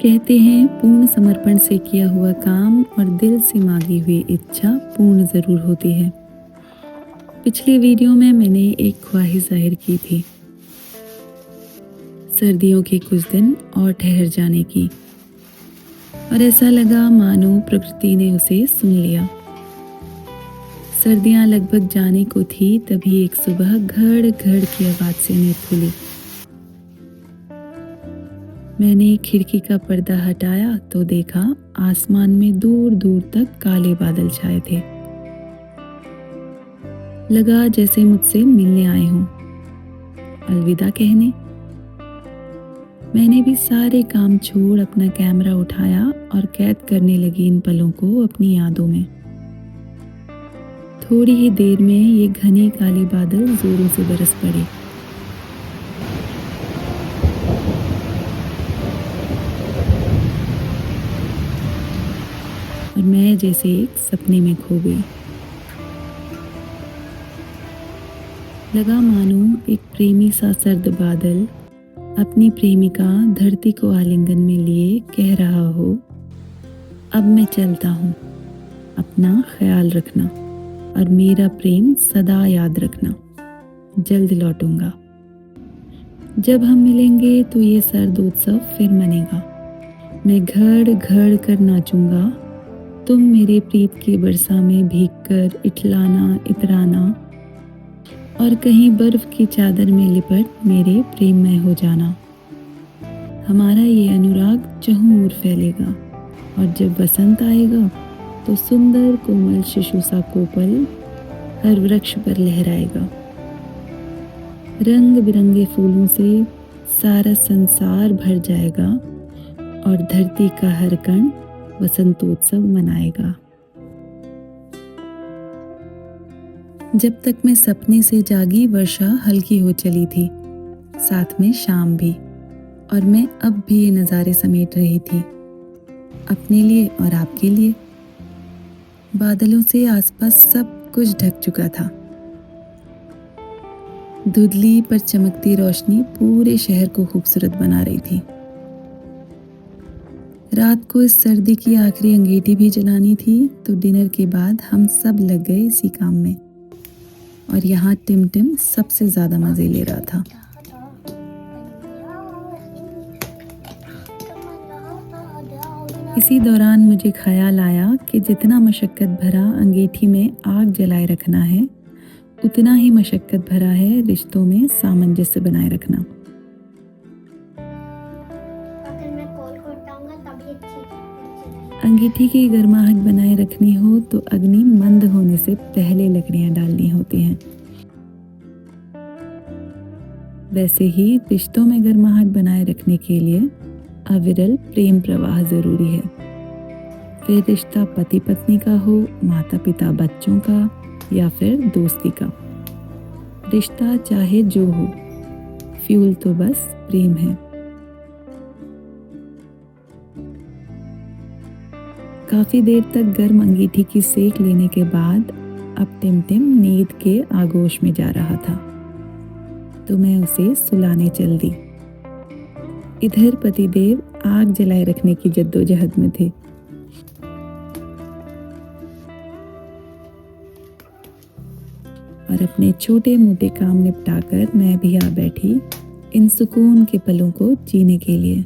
कहते हैं पूर्ण समर्पण से किया हुआ काम और दिल से मांगी हुई इच्छा पूर्ण ज़रूर होती है। पिछले वीडियो में मैंने एक ख्वाहिश जाहिर की थी, सर्दियों के कुछ दिन और ठहर जाने की, और ऐसा लगा मानो प्रकृति ने उसे सुन लिया। सर्दियां लगभग जाने को थी, तभी एक सुबह घड़ घड़ की आवाज़ से नींद खुली। मैंने खिड़की का पर्दा हटाया तो देखा आसमान में दूर दूर तक काले बादल छाए थे। लगा जैसे मुझसे मिलने आए हों, अलविदा कहने। मैंने भी सारे काम छोड़ अपना कैमरा उठाया और कैद करने लगी इन पलों को अपनी यादों में। थोड़ी ही देर में ये घने काले बादल जोरों से बरस पड़े। और मैं जैसे एक सपने में खो गई। लगा मानो एक प्रेमी सा सर्द बादल अपनी प्रेमिका धरती को आलिंगन में लिए कह रहा हो, अब मैं चलता हूँ, अपना ख्याल रखना और मेरा प्रेम सदा याद रखना, जल्द लौटूंगा। जब हम मिलेंगे तो ये सर्द उत्सव फिर मनेगा। मैं घड़ घड़ कर नाचूंगा, तुम मेरे प्रीत की बरसा में भीग कर इठलाना इतराना, और कहीं बर्फ की चादर में लिपट मेरे प्रेम में हो जाना। हमारा ये अनुराग चहुं ओर फैलेगा, और जब बसंत आएगा तो सुंदर कोमल शिशु सा कोपल हर वृक्ष पर लहराएगा। रंग बिरंगे फूलों से सारा संसार भर जाएगा और धरती का हर कण वसंतोत्सव मनाएगा। जब तक मैं सपने से जागी वर्षा हल्की हो चली थी, साथ में शाम भी, और मैं अब भी ये नज़ारे समेट रही थी, अपने लिए और आपके लिए। बादलों से आसपास सब कुछ ढक चुका था। धुंधली पर चमकती रोशनी पूरे शहर को खूबसूरत बना रही थी। रात को इस सर्दी की आखिरी अंगीठी भी जलानी थी, तो डिनर के बाद हम सब लग गए इसी काम में। और यहाँ टिम सबसे ज़्यादा मज़े ले रहा था। इसी दौरान मुझे ख्याल आया कि जितना मशक्क़त भरा अंगीठी में आग जलाए रखना है, उतना ही मशक्क़त भरा है रिश्तों में सामंजस्य बनाए रखना। अंगीठी की गर्माहट बनाए रखनी हो तो अग्नि मंद होने से पहले लकड़ियां डालनी होती हैं। वैसे ही रिश्तों में गर्माहट बनाए रखने के लिए अविरल प्रेम प्रवाह जरूरी है। फिर रिश्ता पति पत्नी का हो, माता पिता बच्चों का, या फिर दोस्ती का। रिश्ता चाहे जो हो, फ्यूल तो बस प्रेम है। काफ़ी देर तक गर्म अंगीठी की सेक लेने के बाद अब टिम नींद के आगोश में जा रहा था, तो मैं उसे सुलाने चल दी। इधर पतिदेव आग जलाए रखने की जद्दोजहद में थे। और अपने छोटे मोटे काम निपटाकर मैं भी आ बैठी इन सुकून के पलों को जीने के लिए।